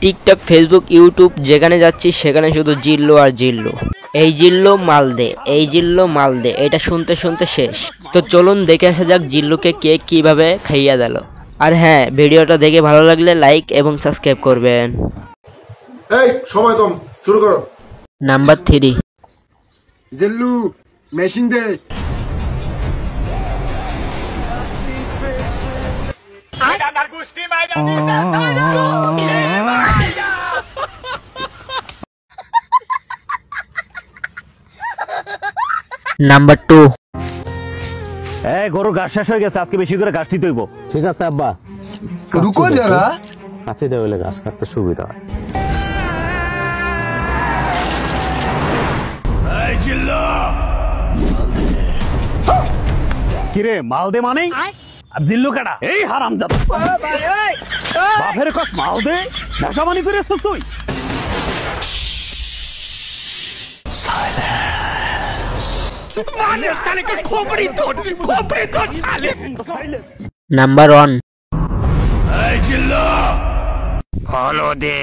TikTok, Facebook, YouTube যেখানে যাচ্ছি সেখানে শুধু জিল্লো আর জিল্লো। এই জিল্লো মাল দে, এই জিল্লো মাল দে, এটা শুনতে শুনতে শেষ। তো চলুন দেখে আসা যাক জিল্লুকে কে কিভাবে খাইয়া দিল। আর হ্যাঁ, ভিডিওটা দেখে ভালো লাগলে লাইক এবং সাবস্ক্রাইব করবেন। এই সময় কম, শুরু করো। নাম্বার 3, জিল্লু মেশিন দে। নাম্বার 2, গরুর ঘাস শেষ হয়ে গেছে, আজকে বেশি করে ঘাস দিতে হইব। ঠিক আছে আব্বা, রুকো যারা, কাছে দেওয়া হলে ঘাস কাটতে সুবিধা হয়। কিরে মাল দে মানে আর জিল্লু কাটা? এই হারামজাদা, বাপের কাছ মাল দে, নেশা মানি করে আসছিস তুই? নাম্বার 1, ফলো দে।